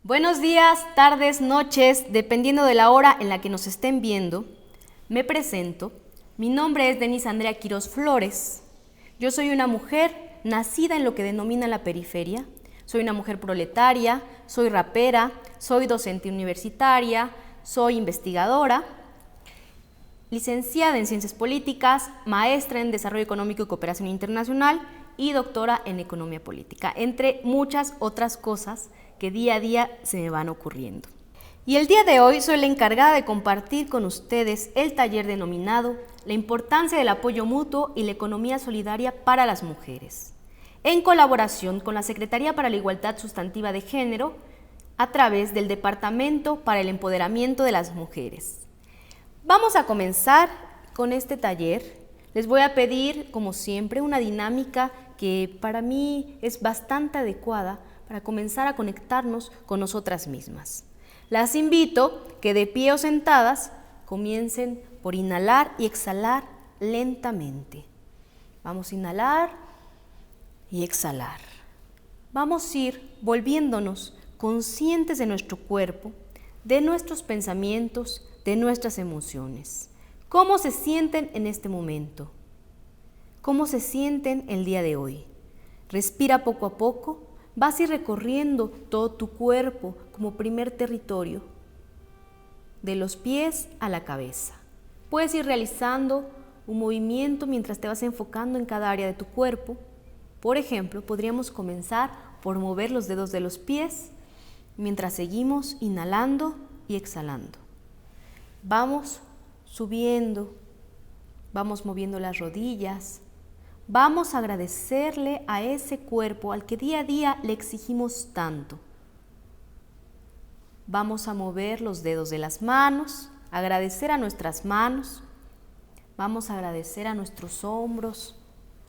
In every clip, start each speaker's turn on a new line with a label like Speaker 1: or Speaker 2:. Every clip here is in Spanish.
Speaker 1: Buenos días, tardes, noches, dependiendo de la hora en la que nos estén viendo. Me presento. Mi nombre es Denise Andrea Quiroz Flores. Yo soy una mujer nacida en lo que denomina la periferia. Soy una mujer proletaria, soy rapera, soy docente universitaria, soy investigadora, licenciada en Ciencias Políticas, maestra en Desarrollo Económico y Cooperación Internacional y doctora en Economía Política, entre muchas otras cosas que día a día se me van ocurriendo. Y el día de hoy soy la encargada de compartir con ustedes el taller denominado La importancia del apoyo mutuo y la economía solidaria para las mujeres, en colaboración con la Secretaría para la Igualdad Sustantiva de Género a través del Departamento para el Empoderamiento de las Mujeres. Vamos a comenzar con este taller. Les voy a pedir, como siempre, una dinámica que para mí es bastante adecuada para comenzar a conectarnos con nosotras mismas. Las invito que de pie o sentadas comiencen por inhalar y exhalar lentamente. Vamos a inhalar y exhalar. Vamos a ir volviéndonos conscientes de nuestro cuerpo, de nuestros pensamientos, de nuestras emociones. ¿Cómo se sienten en este momento? ¿Cómo se sienten el día de hoy? Respira poco a poco. Vas a ir recorriendo todo tu cuerpo como primer territorio, de los pies a la cabeza. Puedes ir realizando un movimiento mientras te vas enfocando en cada área de tu cuerpo. Por ejemplo, podríamos comenzar por mover los dedos de los pies mientras seguimos inhalando y exhalando. Vamos subiendo, vamos moviendo las rodillas. Vamos a agradecerle a ese cuerpo al que día a día le exigimos tanto. Vamos a mover los dedos de las manos, agradecer a nuestras manos. Vamos a agradecer a nuestros hombros,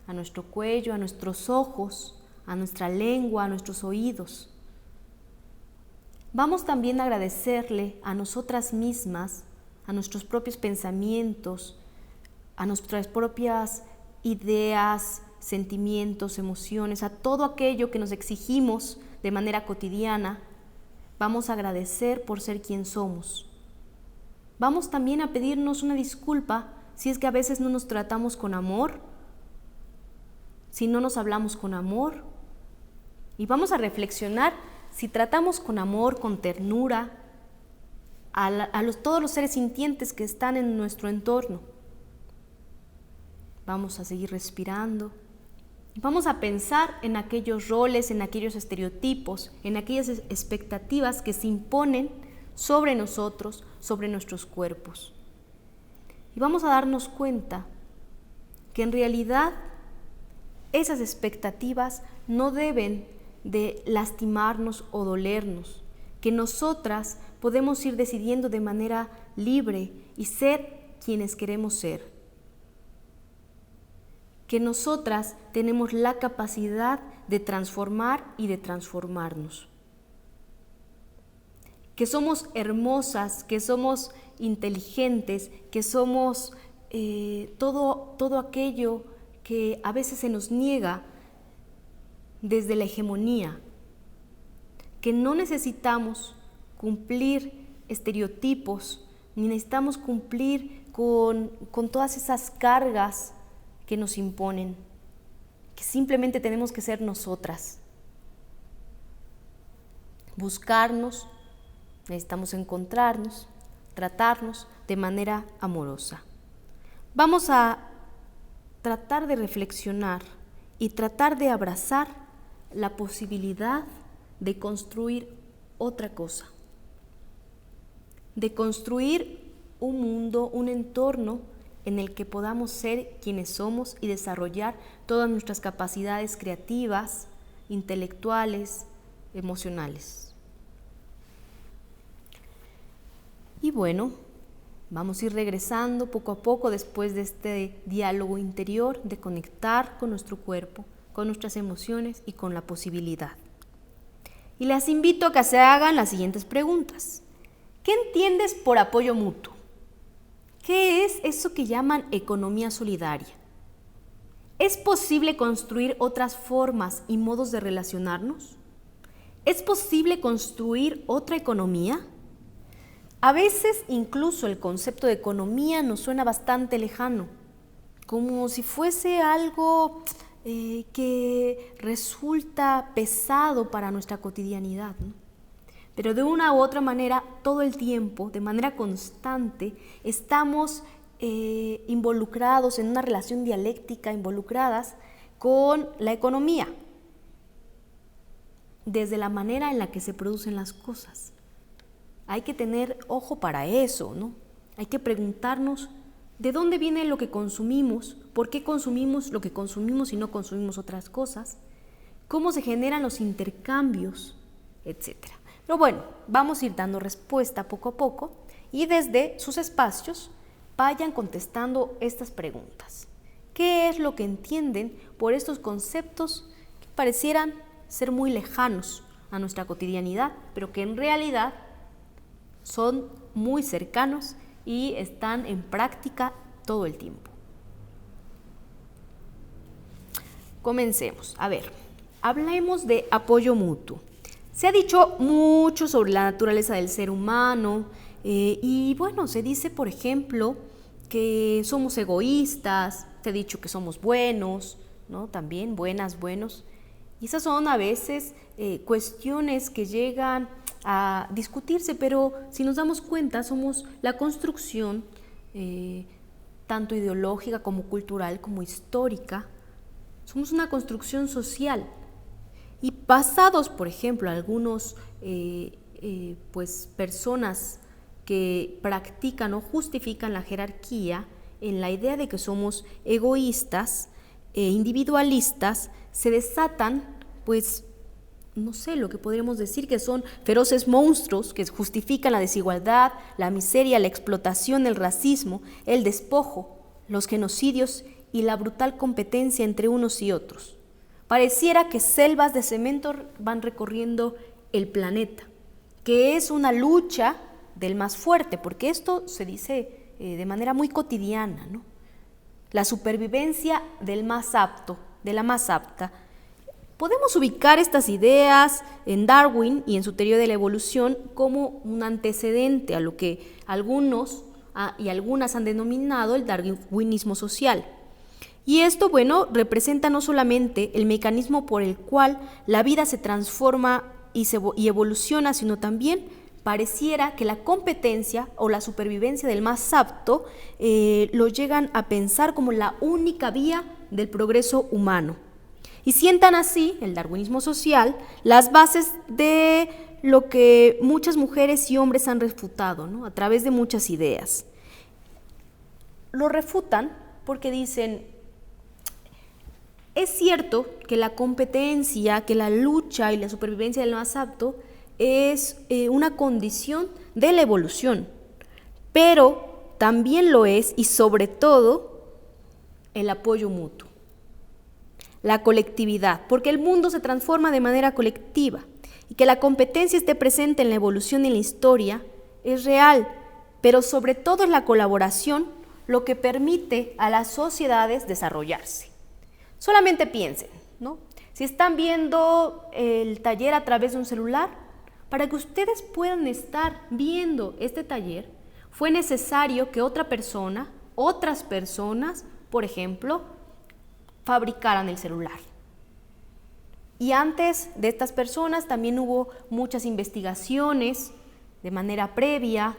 Speaker 1: a nuestro cuello, a nuestros ojos, a nuestra lengua, a nuestros oídos. Vamos también a agradecerle a nosotras mismas, a nuestros propios pensamientos, a nuestras propias ideas, sentimientos, emociones, a todo aquello que nos exigimos de manera cotidiana. Vamos a agradecer por ser quien somos. Vamos también a pedirnos una disculpa si es que a veces no nos tratamos con amor, si no nos hablamos con amor. Y vamos a reflexionar si tratamos con amor, con ternura, todos los seres sintientes que están en nuestro entorno. Vamos a seguir respirando. Vamos a pensar en aquellos roles, en aquellos estereotipos, en aquellas expectativas que se imponen sobre nosotros, sobre nuestros cuerpos. Y vamos a darnos cuenta que en realidad esas expectativas no deben de lastimarnos o dolernos, que nosotras podemos ir decidiendo de manera libre y ser quienes queremos ser. Que nosotras tenemos la capacidad de transformar y de transformarnos. Que somos hermosas, que somos inteligentes, que somos todo aquello que a veces se nos niega desde la hegemonía. Que no necesitamos cumplir estereotipos, ni necesitamos cumplir con todas esas cargas que nos imponen, que simplemente tenemos que ser nosotras. Buscarnos, necesitamos encontrarnos, tratarnos de manera amorosa. Vamos a tratar de reflexionar y tratar de abrazar la posibilidad de construir otra cosa, de construir un mundo, un entorno en el que podamos ser quienes somos y desarrollar todas nuestras capacidades creativas, intelectuales, emocionales. Y bueno, vamos a ir regresando poco a poco después de este diálogo interior de conectar con nuestro cuerpo, con nuestras emociones y con la posibilidad. Y las invito a que se hagan las siguientes preguntas. ¿Qué entiendes por apoyo mutuo? ¿Qué es eso que llaman economía solidaria? ¿Es posible construir otras formas y modos de relacionarnos? ¿Es posible construir otra economía? A veces incluso el concepto de economía nos suena bastante lejano, como si fuese algo que resulta pesado para nuestra cotidianidad, ¿no? Pero de una u otra manera, todo el tiempo, de manera constante, estamos involucrados en una relación dialéctica, involucradas con la economía, desde la manera en la que se producen las cosas. Hay que tener ojo para eso, ¿no? Hay que preguntarnos de dónde viene lo que consumimos, por qué consumimos lo que consumimos y no consumimos otras cosas, cómo se generan los intercambios, etcétera. Pero bueno, vamos a ir dando respuesta poco a poco y desde sus espacios vayan contestando estas preguntas. ¿Qué es lo que entienden por estos conceptos que parecieran ser muy lejanos a nuestra cotidianidad, pero que en realidad son muy cercanos y están en práctica todo el tiempo? Comencemos. A ver, hablemos de apoyo mutuo. Se ha dicho mucho sobre la naturaleza del ser humano y bueno, se dice, por ejemplo, que somos egoístas, se ha dicho que somos buenos, ¿no? También buenas, buenos. Y esas son a veces cuestiones que llegan a discutirse, pero si nos damos cuenta, somos la construcción tanto ideológica como cultural como histórica. Somos una construcción social. Y basados, por ejemplo, algunos personas que practican o justifican la jerarquía en la idea de que somos egoístas, individualistas, se desatan, pues, no sé, lo que podríamos decir que son feroces monstruos que justifican la desigualdad, la miseria, la explotación, el racismo, el despojo, los genocidios y la brutal competencia entre unos y otros. Pareciera que selvas de cemento van recorriendo el planeta, que es una lucha del más fuerte, porque esto se dice de manera muy cotidiana, ¿no? La supervivencia del más apto, de la más apta. Podemos ubicar estas ideas en Darwin y en su teoría de la evolución como un antecedente a lo que algunos y algunas han denominado el darwinismo social. Y esto, bueno, representa no solamente el mecanismo por el cual la vida se transforma y evoluciona, sino también pareciera que la competencia o la supervivencia del más apto lo llegan a pensar como la única vía del progreso humano. Y sientan así, el darwinismo social, las bases de lo que muchas mujeres y hombres han refutado, ¿no? A través de muchas ideas. Lo refutan porque dicen: es cierto que la competencia, que la lucha y la supervivencia del más apto es una condición de la evolución, pero también lo es, y sobre todo, el apoyo mutuo, la colectividad, porque el mundo se transforma de manera colectiva y que la competencia esté presente en la evolución y en la historia es real, pero sobre todo es la colaboración lo que permite a las sociedades desarrollarse. Solamente piensen, ¿no? Si están viendo el taller a través de un celular, para que ustedes puedan estar viendo este taller, fue necesario que otras personas, por ejemplo, fabricaran el celular. Y antes de estas personas también hubo muchas investigaciones de manera previa.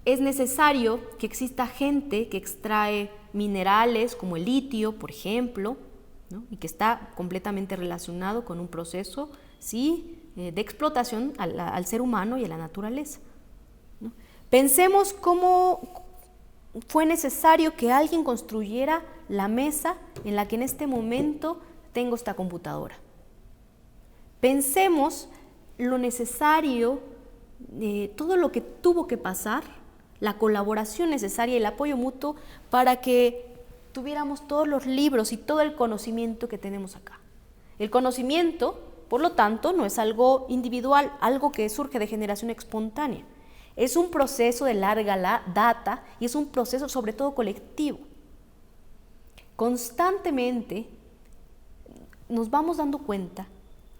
Speaker 1: Es necesario que exista gente que extrae minerales como el litio, por ejemplo, ¿no? Y que está completamente relacionado con un proceso, ¿sí?, de explotación al ser humano y a la naturaleza, ¿no? Pensemos cómo fue necesario que alguien construyera la mesa en la que en este momento tengo esta computadora. Pensemos lo necesario, todo lo que tuvo que pasar, la colaboración necesaria y el apoyo mutuo para que tuviéramos todos los libros y todo el conocimiento que tenemos acá. El conocimiento, por lo tanto, no es algo individual, algo que surge de generación espontánea. Es un proceso de larga data y es un proceso sobre todo colectivo. Constantemente nos vamos dando cuenta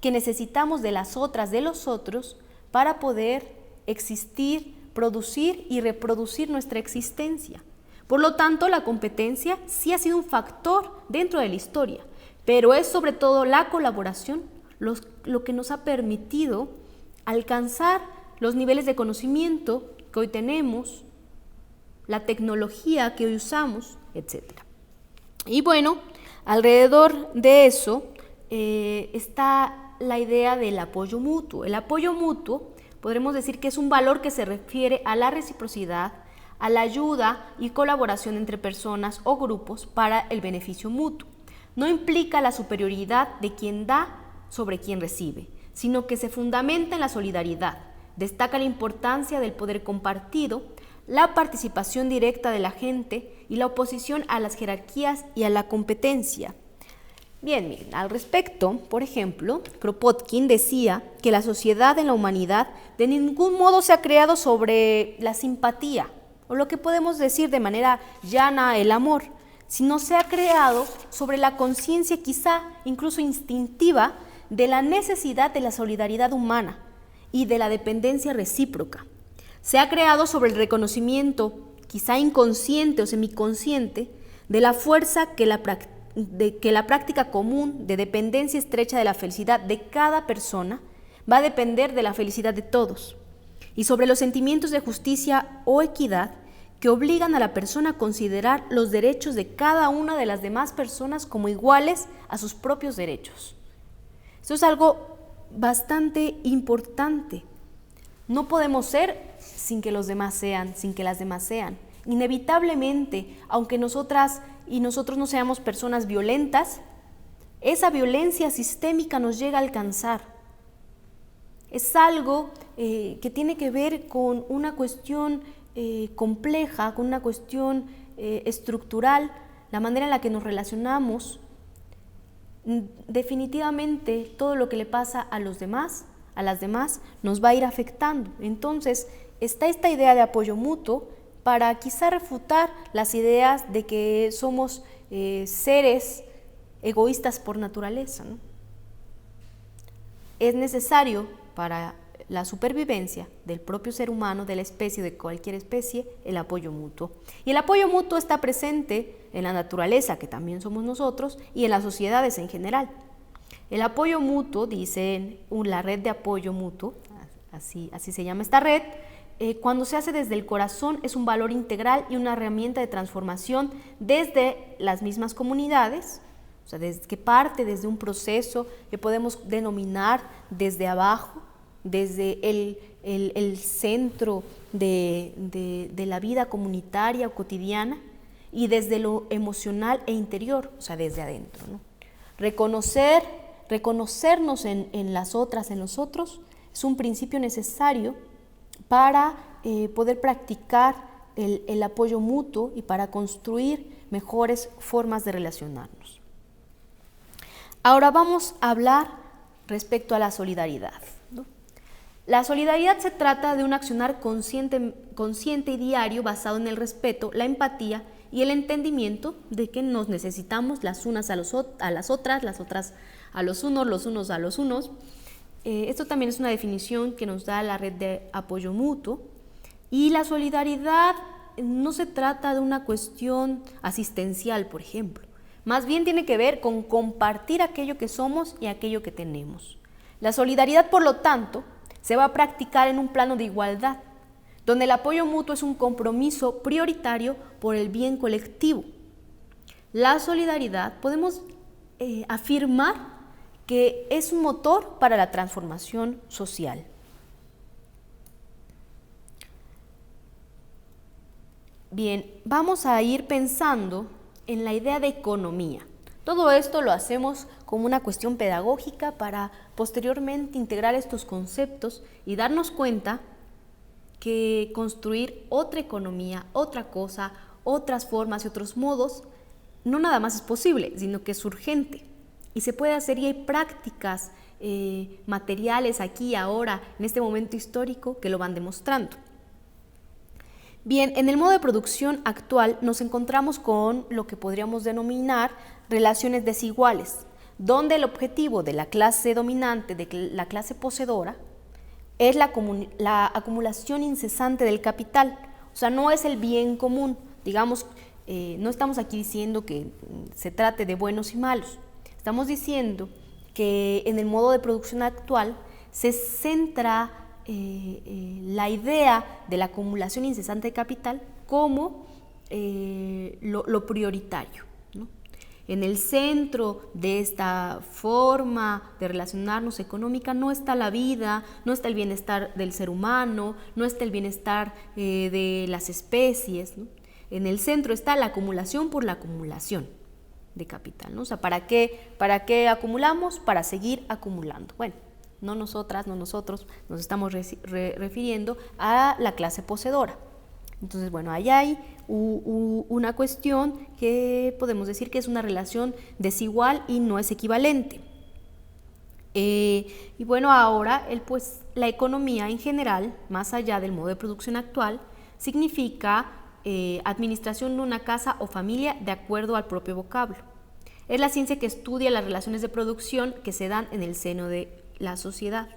Speaker 1: que necesitamos de las otras, de los otros, para poder existir, producir y reproducir nuestra existencia. Por lo tanto, la competencia sí ha sido un factor dentro de la historia, pero es sobre todo la colaboración lo que nos ha permitido alcanzar los niveles de conocimiento que hoy tenemos, la tecnología que hoy usamos, etc. Y bueno, alrededor de eso está la idea del apoyo mutuo. El apoyo mutuo podremos decir que es un valor que se refiere a la reciprocidad, a la ayuda y colaboración entre personas o grupos para el beneficio mutuo. No implica la superioridad de quien da sobre quien recibe, sino que se fundamenta en la solidaridad. Destaca la importancia del poder compartido, la participación directa de la gente y la oposición a las jerarquías y a la competencia. Bien, miren, al respecto, por ejemplo, Kropotkin decía que la sociedad en la humanidad de ningún modo se ha creado sobre la simpatía, o lo que podemos decir de manera llana, el amor, sino se ha creado sobre la conciencia quizá incluso instintiva de la necesidad de la solidaridad humana y de la dependencia recíproca. Se ha creado sobre el reconocimiento, quizá inconsciente o semiconsciente, de la fuerza que la práctica común de dependencia estrecha de la felicidad de cada persona va a depender de la felicidad de todos, y sobre los sentimientos de justicia o equidad que obligan a la persona a considerar los derechos de cada una de las demás personas como iguales a sus propios derechos. Esto es algo bastante importante. No podemos ser sin que los demás sean, sin que las demás sean. Inevitablemente, aunque nosotras y nosotros no seamos personas violentas, esa violencia sistémica nos llega a alcanzar. Es algo que tiene que ver con una cuestión compleja, con una cuestión estructural, la manera en la que nos relacionamos. Definitivamente todo lo que le pasa a los demás, a las demás, nos va a ir afectando. Entonces está esta idea de apoyo mutuo para quizá refutar las ideas de que somos seres egoístas por naturaleza, ¿no? Es necesario para la supervivencia del propio ser humano, de la especie, de cualquier especie, el apoyo mutuo. Y el apoyo mutuo está presente en la naturaleza, que también somos nosotros, y en las sociedades en general. El apoyo mutuo, dice la red de apoyo mutuo, así se llama esta red, cuando se hace desde el corazón es un valor integral y una herramienta de transformación desde las mismas comunidades, o sea, que parte desde un proceso que podemos denominar desde abajo, desde el centro de la vida comunitaria o cotidiana, y desde lo emocional e interior, o sea, desde adentro, ¿no? Reconocernos en las otras, en los otros, es un principio necesario para poder practicar el apoyo mutuo y para construir mejores formas de relacionarnos. Ahora vamos a hablar respecto a la solidaridad, ¿no? La solidaridad se trata de un accionar consciente y diario basado en el respeto, la empatía y el entendimiento de que nos necesitamos las unas a las otras, las otras a los unos a los unos. Esto también es una definición que nos da la red de apoyo mutuo. Y la solidaridad no se trata de una cuestión asistencial, por ejemplo. Más bien tiene que ver con compartir aquello que somos y aquello que tenemos. La solidaridad, por lo tanto, se va a practicar en un plano de igualdad, donde el apoyo mutuo es un compromiso prioritario por el bien colectivo. La solidaridad podemos afirmar que es un motor para la transformación social. Bien, vamos a ir pensando en la idea de economía. Todo esto lo hacemos como una cuestión pedagógica para posteriormente integrar estos conceptos y darnos cuenta que construir otra economía, otra cosa, otras formas y otros modos, no nada más es posible, sino que es urgente. Y se puede hacer, y hay prácticas materiales aquí, ahora, en este momento histórico, que lo van demostrando. Bien, en el modo de producción actual nos encontramos con lo que podríamos denominar relaciones desiguales, donde el objetivo de la clase dominante, de la clase poseedora, es la acumulación incesante del capital. O sea, no es el bien común. Digamos, no estamos aquí diciendo que se trate de buenos y malos. Estamos diciendo que en el modo de producción actual se centra la idea de la acumulación incesante de capital como lo prioritario, ¿no? En el centro de esta forma de relacionarnos económica no está la vida, no está el bienestar del ser humano, no está el bienestar de las especies, ¿no? En el centro está la acumulación por la acumulación de capital, ¿no? O sea, ¿para qué acumulamos? Para seguir acumulando. Bueno, no nosotras, no nosotros, nos estamos refiriendo a la clase poseedora. Entonces, bueno, ahí hay una cuestión que podemos decir que es una relación desigual y no es equivalente. Y bueno, ahora la economía en general, más allá del modo de producción actual, significa administración de una casa o familia de acuerdo al propio vocablo. Es la ciencia que estudia las relaciones de producción que se dan en el seno de la sociedad.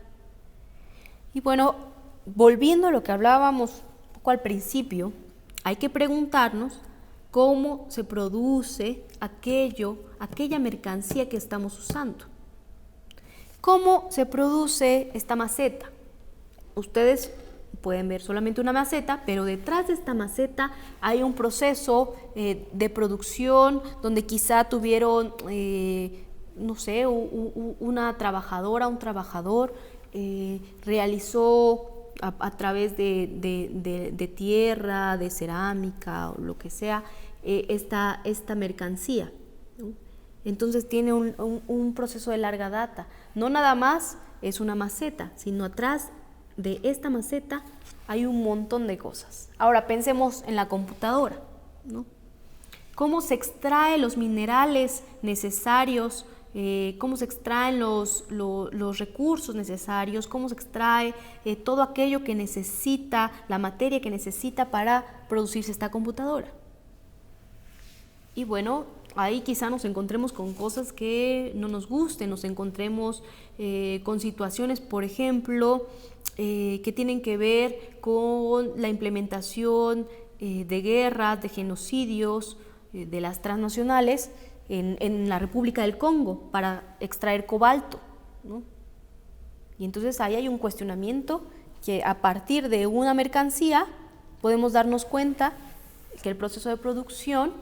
Speaker 1: Y bueno, volviendo a lo que hablábamos un poco al principio, hay que preguntarnos cómo se produce aquella mercancía que estamos usando. ¿Cómo se produce esta maceta? Ustedes pueden ver solamente una maceta, pero detrás de esta maceta hay un proceso de producción donde quizá tuvieron, no sé, una trabajadora, un trabajador realizó a través de tierra, de cerámica o lo que sea, esta mercancía, ¿no? Entonces tiene un proceso de larga data. No nada más es una maceta, sino atrás de esta maceta hay un montón de cosas. Ahora pensemos en la computadora, ¿no? ¿Cómo se extraen los minerales necesarios? Cómo se extraen los recursos necesarios, cómo se extrae todo aquello que necesita, la materia que necesita para producirse esta computadora. Y bueno, ahí quizá nos encontremos con cosas que no nos gusten, nos encontremos con situaciones, por ejemplo, que tienen que ver con la implementación de guerras, de genocidios, de las transnacionales, en la República del Congo para extraer cobalto, ¿no? Y entonces ahí hay un cuestionamiento que a partir de una mercancía podemos darnos cuenta que el proceso de producción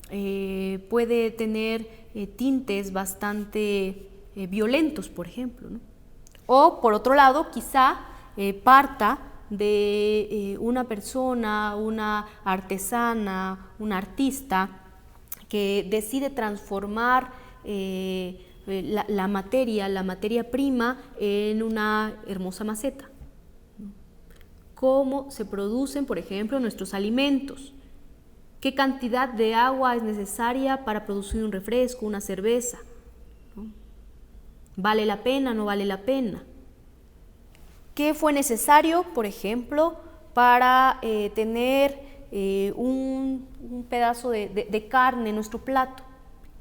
Speaker 1: puede tener tintes bastante violentos, por ejemplo, ¿no? O por otro lado, quizá parta de una persona, una artesana, un artista, que decide transformar la materia prima en una hermosa maceta. ¿Cómo se producen, por ejemplo, nuestros alimentos? ¿Qué cantidad de agua es necesaria para producir un refresco, una cerveza? ¿No? ¿Vale la pena, no vale la pena? ¿Qué fue necesario, por ejemplo, para tener un pedazo de carne en nuestro plato?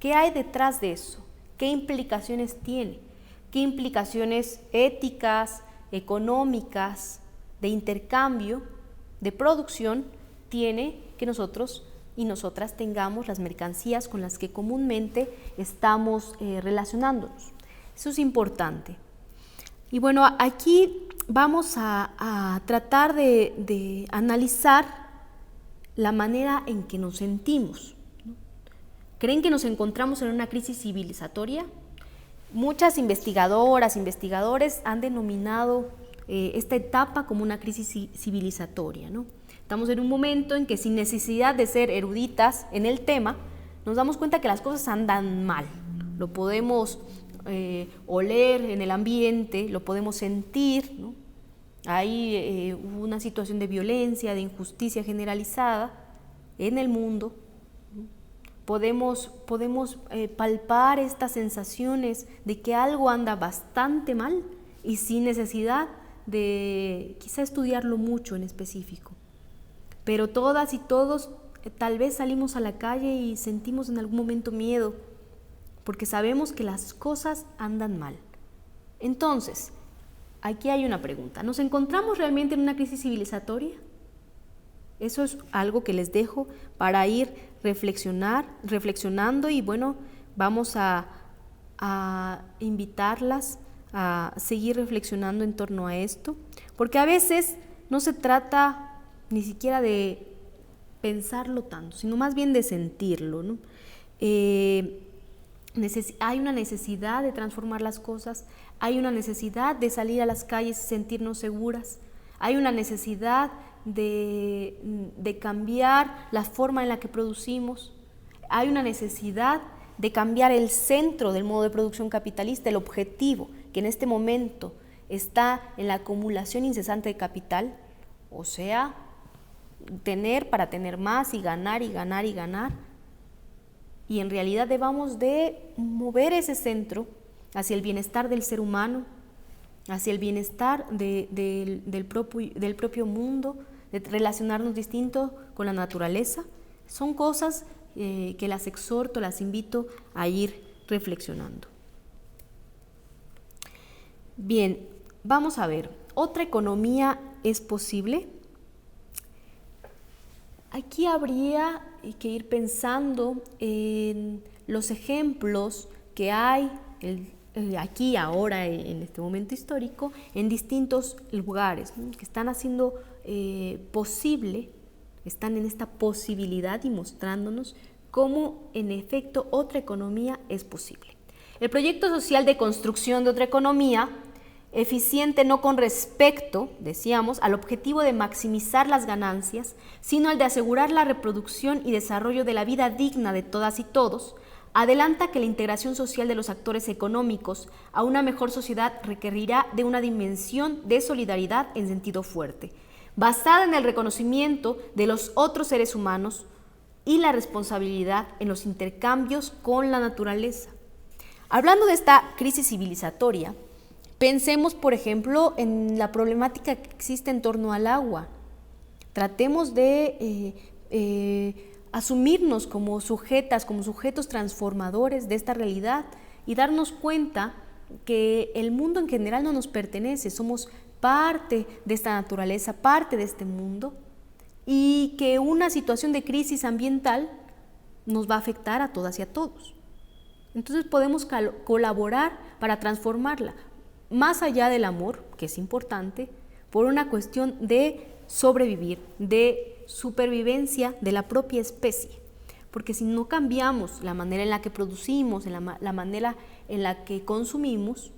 Speaker 1: ¿Qué hay detrás de eso? ¿Qué implicaciones tiene? ¿Qué implicaciones éticas, económicas, de intercambio, de producción tiene que nosotros y nosotras tengamos las mercancías con las que comúnmente estamos relacionándonos? Eso es importante. Y bueno, aquí vamos a tratar de analizar la manera en que nos sentimos, ¿no? ¿Creen que nos encontramos en una crisis civilizatoria? Muchas investigadoras, investigadores han denominado esta etapa como una crisis civilizatoria, ¿no? Estamos en un momento en que, sin necesidad de ser eruditas en el tema, nos damos cuenta que las cosas andan mal. Lo podemos oler en el ambiente, lo podemos sentir, ¿no? Hay una situación de violencia, de injusticia generalizada en el mundo. Podemos palpar estas sensaciones de que algo anda bastante mal y sin necesidad de quizá estudiarlo mucho en específico. Pero todas y todos tal vez salimos a la calle y sentimos en algún momento miedo porque sabemos que las cosas andan mal. Entonces, aquí hay una pregunta. ¿Nos encontramos realmente en una crisis civilizatoria? Eso es algo que les dejo para ir reflexionando y bueno, vamos a invitarlas a seguir reflexionando en torno a esto, porque a veces no se trata ni siquiera de pensarlo tanto, sino más bien de sentirlo, ¿no? Hay una necesidad de transformar las cosas, hay una necesidad de salir a las calles y sentirnos seguras, hay una necesidad de cambiar la forma en la que producimos, hay una necesidad de cambiar el centro del modo de producción capitalista, el objetivo que en este momento está en la acumulación incesante de capital, o sea, tener para tener más y ganar y ganar y ganar. Y en realidad debamos de mover ese centro hacia el bienestar del ser humano, hacia el bienestar del propio mundo, de relacionarnos distinto con la naturaleza. Son cosas que las exhorto, las invito a ir reflexionando. Bien, vamos a ver, ¿otra economía es posible? Aquí habría que ir pensando en los ejemplos que hay aquí, ahora, en este momento histórico, en distintos lugares, ¿no?, que están haciendo posible, están en esta posibilidad y mostrándonos cómo en efecto otra economía es posible. El proyecto social de construcción de otra economía eficiente no con respecto, decíamos, al objetivo de maximizar las ganancias, sino al de asegurar la reproducción y desarrollo de la vida digna de todas y todos, adelanta que la integración social de los actores económicos a una mejor sociedad requerirá de una dimensión de solidaridad en sentido fuerte, basada en el reconocimiento de los otros seres humanos y la responsabilidad en los intercambios con la naturaleza. Hablando de esta crisis civilizatoria, pensemos, por ejemplo, en la problemática que existe en torno al agua. Tratemos de asumirnos como sujetas, como sujetos transformadores de esta realidad y darnos cuenta que el mundo en general no nos pertenece, somos parte de esta naturaleza, parte de este mundo, y que una situación de crisis ambiental nos va a afectar a todas y a todos. Entonces podemos colaborar para transformarla, más allá del amor, que es importante, por una cuestión de sobrevivir, de supervivencia de la propia especie. Porque si no cambiamos la manera en la que producimos, la manera en la que consumimos,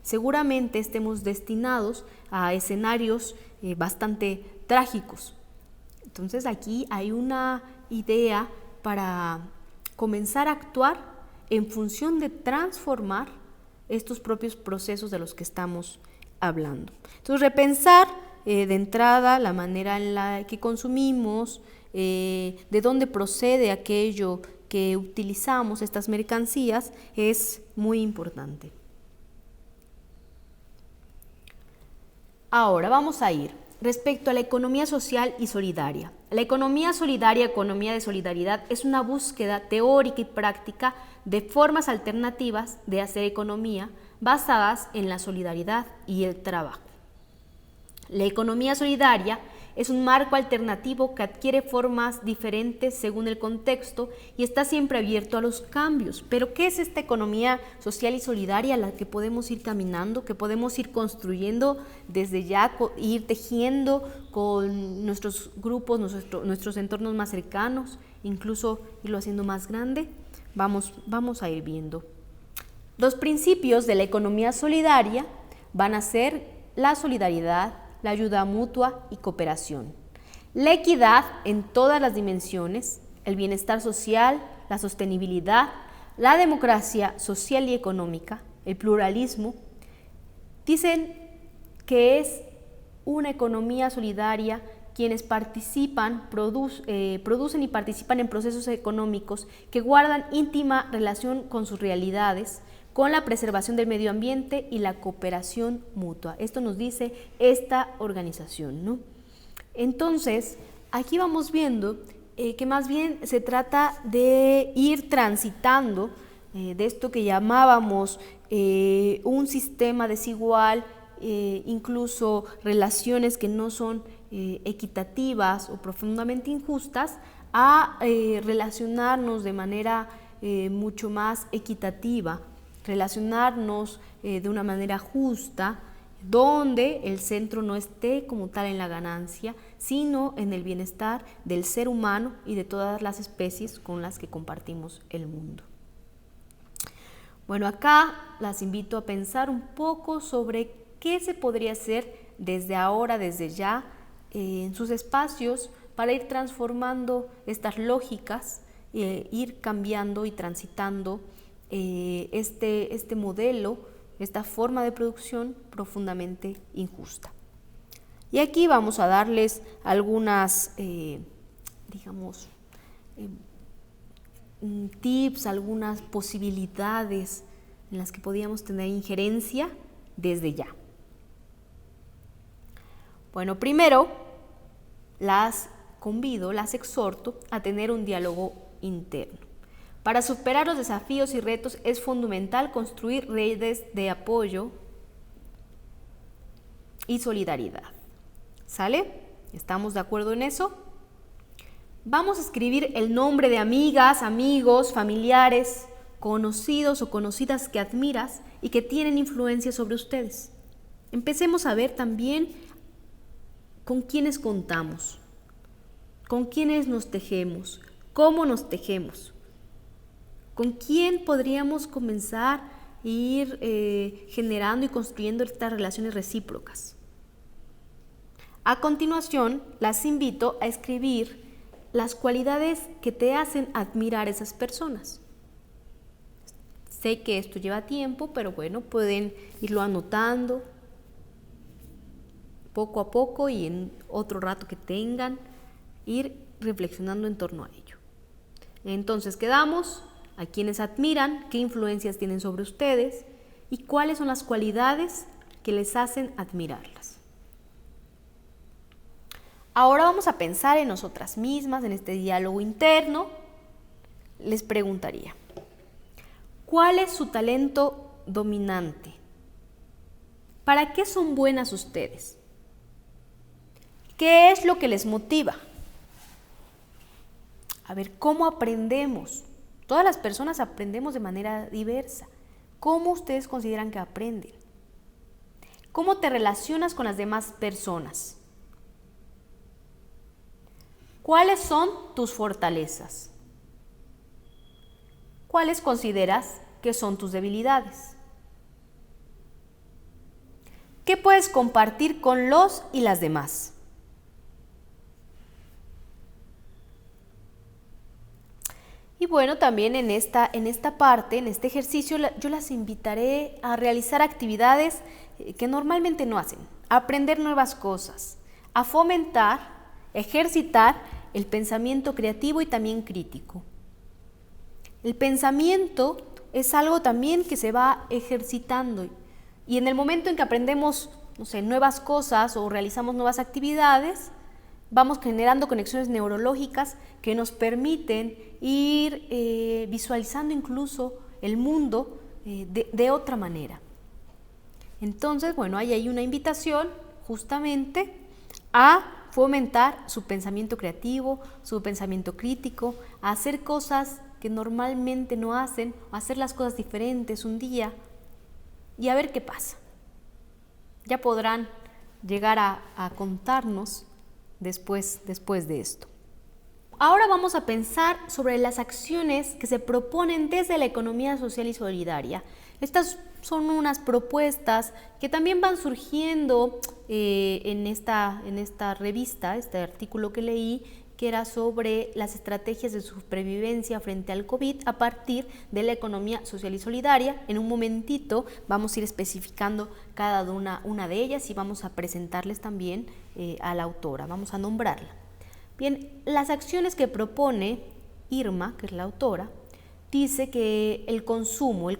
Speaker 1: seguramente estemos destinados a escenarios bastante trágicos. Entonces aquí hay una idea para comenzar a actuar en función de transformar estos propios procesos de los que estamos hablando. Entonces, repensar de entrada la manera en la que consumimos, de dónde procede aquello que utilizamos, estas mercancías, es muy importante. Ahora vamos a ir respecto a la economía social y solidaria. La economía solidaria, economía de solidaridad, es una búsqueda teórica y práctica de formas alternativas de hacer economía basadas en la solidaridad y el trabajo. La economía solidaria es un marco alternativo que adquiere formas diferentes según el contexto y está siempre abierto a los cambios. Pero ¿qué es esta economía social y solidaria a la que podemos ir caminando, que podemos ir construyendo desde ya, ir tejiendo con nuestros grupos, nuestros entornos más cercanos, incluso irlo haciendo más grande? Vamos a ir viendo. Los principios de la economía solidaria van a ser la solidaridad, la ayuda mutua y cooperación, la equidad en todas las dimensiones, el bienestar social, la sostenibilidad, la democracia social y económica, el pluralismo. Dicen que es una economía solidaria quienes participan, producen y participan en procesos económicos que guardan íntima relación con sus realidades, con la preservación del medio ambiente y la cooperación mutua. Esto nos dice esta organización, ¿no? Entonces, aquí vamos viendo que más bien se trata de ir transitando de esto que llamábamos un sistema desigual, incluso relaciones que no son equitativas o profundamente injustas, a relacionarnos de manera mucho más equitativa, relacionarnos de una manera justa, donde el centro no esté como tal en la ganancia, sino en el bienestar del ser humano y de todas las especies con las que compartimos el mundo. Bueno, acá las invito a pensar un poco sobre qué se podría hacer desde ahora, desde ya, en sus espacios para ir transformando estas lógicas, ir cambiando y transitando este modelo, esta forma de producción profundamente injusta. Y aquí vamos a darles algunas, tips, algunas posibilidades en las que podíamos tener injerencia desde ya. Bueno, primero las convido, las exhorto a tener un diálogo interno. Para superar los desafíos y retos es fundamental construir redes de apoyo y solidaridad. ¿Sale? ¿Estamos de acuerdo en eso? Vamos a escribir el nombre de amigas, amigos, familiares, conocidos o conocidas que admiras y que tienen influencia sobre ustedes. Empecemos a ver también con quiénes contamos, con quiénes nos tejemos, cómo nos tejemos, con quién podríamos comenzar a ir generando y construyendo estas relaciones recíprocas. A continuación, las invito a escribir las cualidades que te hacen admirar a esas personas. Sé que esto lleva tiempo, pero bueno, pueden irlo anotando poco a poco y en otro rato que tengan, ir reflexionando en torno a ello. Entonces quedamos a quienes admiran, qué influencias tienen sobre ustedes y cuáles son las cualidades que les hacen admirarlas. Ahora vamos a pensar en nosotras mismas, en este diálogo interno. Les preguntaría, ¿cuál es su talento dominante? ¿Para qué son buenas ustedes? ¿Qué es lo que les motiva? A ver, ¿cómo aprendemos? Todas las personas aprendemos de manera diversa. ¿Cómo ustedes consideran que aprenden? ¿Cómo te relacionas con las demás personas? ¿Cuáles son tus fortalezas? ¿Cuáles consideras que son tus debilidades? ¿Qué puedes compartir con los y las demás? Y bueno, también en esta parte, en este ejercicio, yo las invitaré a realizar actividades que normalmente no hacen, a aprender nuevas cosas, a fomentar, ejercitar el pensamiento creativo y también crítico. El pensamiento es algo también que se va ejercitando y en el momento en que aprendemos, nuevas cosas o realizamos nuevas actividades, vamos generando conexiones neurológicas que nos permiten ir visualizando incluso el mundo de otra manera. Entonces, bueno, hay ahí una invitación justamente a fomentar su pensamiento creativo, su pensamiento crítico, a hacer cosas que normalmente no hacen, o hacer las cosas diferentes un día y a ver qué pasa. Ya podrán llegar a contarnos después de esto. Ahora vamos a pensar sobre las acciones que se proponen desde la economía social y solidaria. Estas son unas propuestas que también van surgiendo en esta revista, este artículo que leí, que era sobre las estrategias de supervivencia frente al COVID a partir de la economía social y solidaria. En un momentito vamos a ir especificando cada una de ellas y vamos a presentarles también a la autora, vamos a nombrarla. Bien, las acciones que propone Irma, que es la autora, dice que el consumo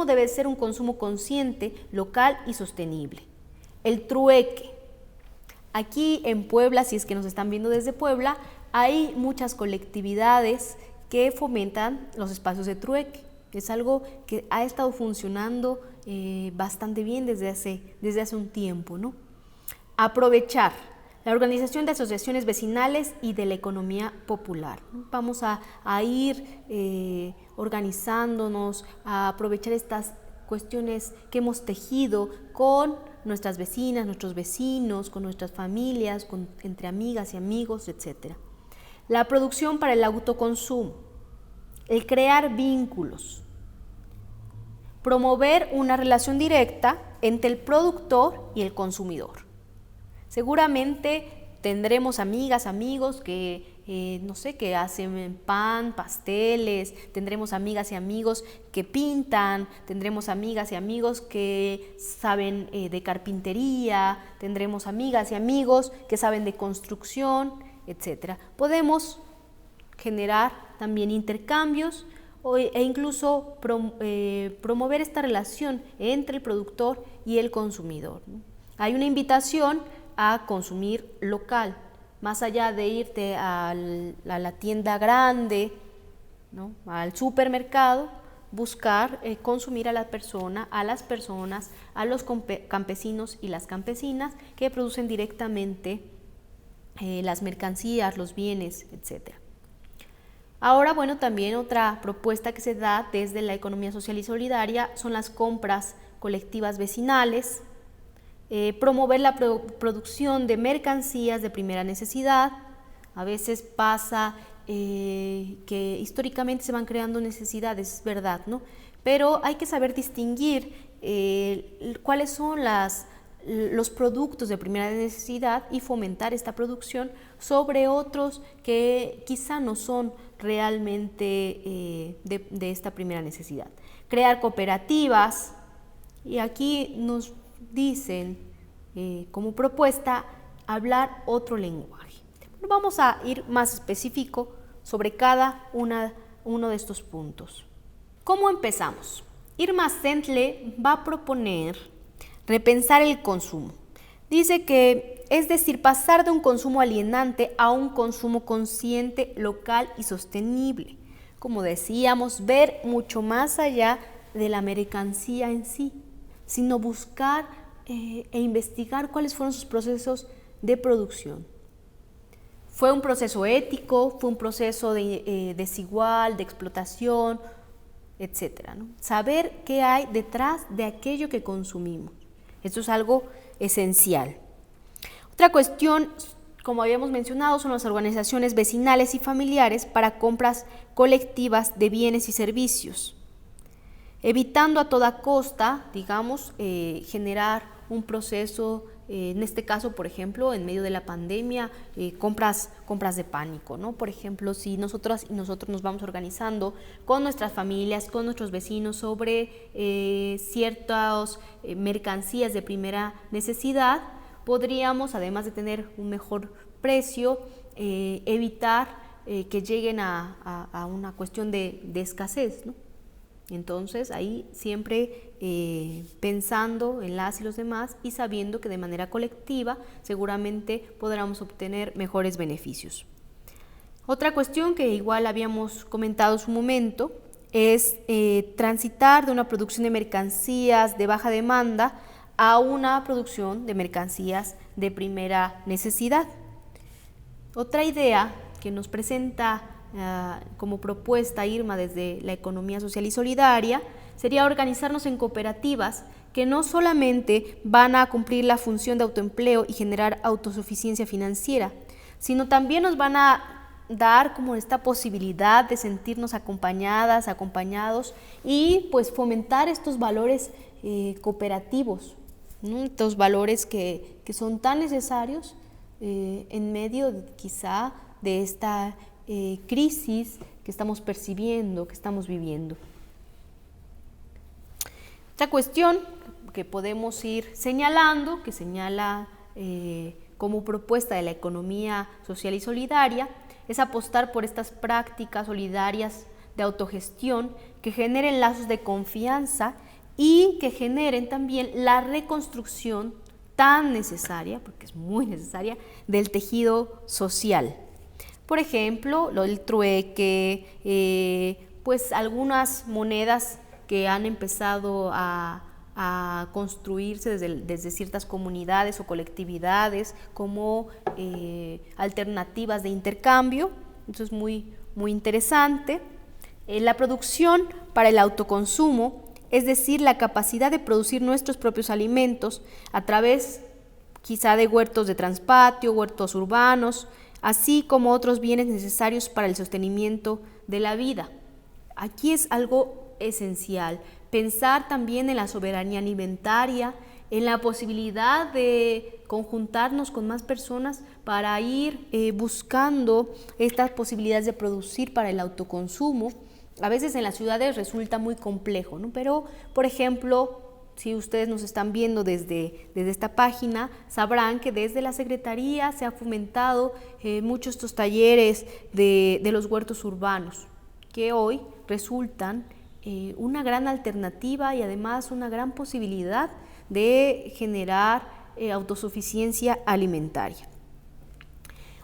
Speaker 1: debe ser un consumo consciente, local y sostenible. El trueque. Aquí en Puebla, si es que nos están viendo desde Puebla, hay muchas colectividades que fomentan los espacios de trueque. Es algo que ha estado funcionando bastante bien desde hace un tiempo, ¿no? Aprovechar la organización de asociaciones vecinales y de la economía popular. Vamos a ir organizándonos, a aprovechar estas cuestiones que hemos tejido con nuestras vecinas, nuestros vecinos, con nuestras familias, entre amigas y amigos, etc. La producción para el autoconsumo, el crear vínculos, promover una relación directa entre el productor y el consumidor. Seguramente tendremos amigas, amigos que, no sé, que hacen pan, pasteles, tendremos amigas y amigos que pintan, tendremos amigas y amigos que saben de carpintería, tendremos amigas y amigos que saben de construcción, etc. Podemos generar también intercambios e incluso promover esta relación entre el productor y el consumidor, ¿no? Hay una invitación a consumir local, más allá de irte a la tienda grande, ¿no?, al supermercado, buscar consumir a las personas, a los campesinos y las campesinas que producen directamente las mercancías, los bienes, etc. Ahora, bueno, también otra propuesta que se da desde la economía social y solidaria son las compras colectivas vecinales, promover la producción de mercancías de primera necesidad. A veces pasa que históricamente se van creando necesidades, es verdad, ¿no? Pero hay que saber distinguir cuáles son los productos de primera necesidad y fomentar esta producción sobre otros que quizá no son realmente de esta primera necesidad. Crear cooperativas, y aquí nos dicen como propuesta hablar otro lenguaje. Bueno, vamos a ir más específico sobre cada uno de estos puntos. ¿Cómo empezamos? Irma Sentle va a proponer repensar el consumo. Dice que, es decir, pasar de un consumo alienante a un consumo consciente, local y sostenible. Como decíamos, ver mucho más allá de la mercancía en sí, sino buscar e investigar cuáles fueron sus procesos de producción. Fue un proceso ético, fue un proceso desigual, de explotación, etcétera, ¿no? Saber qué hay detrás de aquello que consumimos. Esto es algo esencial. Otra cuestión, como habíamos mencionado, son las organizaciones vecinales y familiares para compras colectivas de bienes y servicios, evitando a toda costa, digamos, generar un proceso, en este caso, por ejemplo, en medio de la pandemia, compras de pánico, ¿no? Por ejemplo, si nosotras y nosotros nos vamos organizando con nuestras familias, con nuestros vecinos sobre ciertas mercancías de primera necesidad, podríamos, además de tener un mejor precio, evitar que lleguen a una cuestión de escasez, ¿no? Entonces, ahí siempre pensando en las y los demás y sabiendo que de manera colectiva seguramente podremos obtener mejores beneficios. Otra cuestión que igual habíamos comentado en su momento es transitar de una producción de mercancías de baja demanda a una producción de mercancías de primera necesidad. Otra idea que nos presenta como propuesta Irma desde la economía social y solidaria sería organizarnos en cooperativas que no solamente van a cumplir la función de autoempleo y generar autosuficiencia financiera, sino también nos van a dar como esta posibilidad de sentirnos acompañadas, acompañados y pues fomentar estos valores cooperativos, ¿no? Estos valores que son tan necesarios en medio quizá de esta crisis que estamos percibiendo, que estamos viviendo. Otra cuestión que podemos ir señalando, que señala como propuesta de la economía social y solidaria, es apostar por estas prácticas solidarias de autogestión que generen lazos de confianza y que generen también la reconstrucción tan necesaria, porque es muy necesaria, del tejido social. Por ejemplo, el trueque, pues algunas monedas que han empezado a construirse desde ciertas comunidades o colectividades como alternativas de intercambio. Eso es muy interesante. La producción para el autoconsumo, es decir, la capacidad de producir nuestros propios alimentos a través quizá de huertos de transpatio, huertos urbanos, así como otros bienes necesarios para el sostenimiento de la vida. Aquí es algo esencial, pensar también en la soberanía alimentaria, en la posibilidad de conjuntarnos con más personas para ir buscando estas posibilidades de producir para el autoconsumo. A veces en las ciudades resulta muy complejo, ¿no? Pero, por ejemplo, si ustedes nos están viendo desde esta página, sabrán que desde la Secretaría se ha fomentado muchos estos talleres de los huertos urbanos, que hoy resultan una gran alternativa y además una gran posibilidad de generar autosuficiencia alimentaria.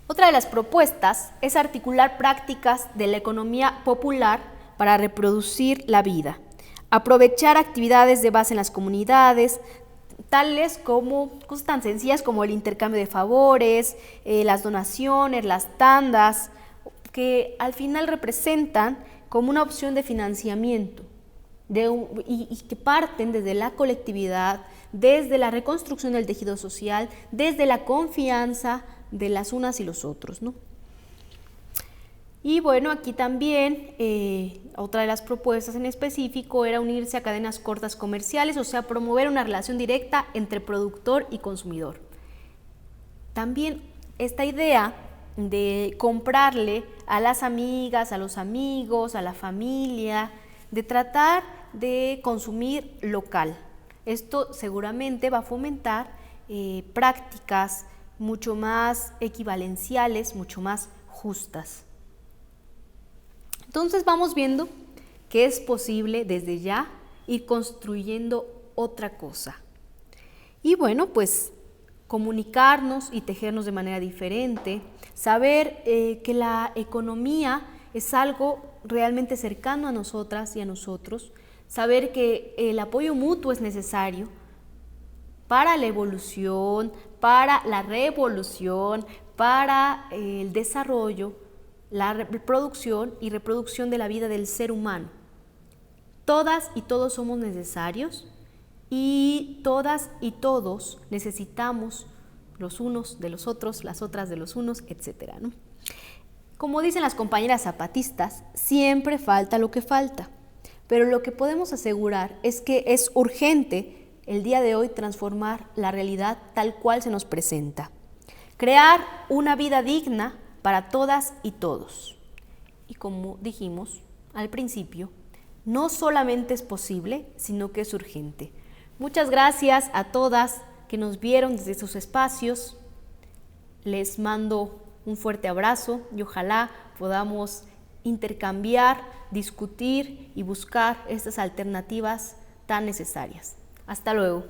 Speaker 1: Otra de las propuestas es articular prácticas de la economía popular para reproducir la vida, aprovechar actividades de base en las comunidades, tales como cosas tan sencillas como el intercambio de favores, las donaciones, las tandas, que al final representan como una opción de financiamiento y que parten desde la colectividad, desde la reconstrucción del tejido social, desde la confianza de las unas y los otros, ¿no? Y bueno, aquí también otra de las propuestas en específico era unirse a cadenas cortas comerciales, o sea, promover una relación directa entre productor y consumidor. También esta idea de comprarle a las amigas, a los amigos, a la familia, de tratar de consumir local. Esto seguramente va a fomentar prácticas mucho más equivalenciales, mucho más justas. Entonces vamos viendo que es posible desde ya ir construyendo otra cosa. Y bueno, pues comunicarnos y tejernos de manera diferente, saber que la economía es algo realmente cercano a nosotras y a nosotros, saber que el apoyo mutuo es necesario para la evolución, para la revolución, para el desarrollo, la producción y reproducción de la vida del ser humano. Todas y todos somos necesarios y todas y todos necesitamos los unos de los otros, las otras de los unos, etc., ¿no? Como dicen las compañeras zapatistas, siempre falta lo que falta, pero lo que podemos asegurar es que es urgente el día de hoy transformar la realidad tal cual se nos presenta, crear una vida digna para todas y todos. Y como dijimos al principio, no solamente es posible, sino que es urgente. Muchas gracias a todas que nos vieron desde sus espacios. Les mando un fuerte abrazo y ojalá podamos intercambiar, discutir y buscar estas alternativas tan necesarias. Hasta luego.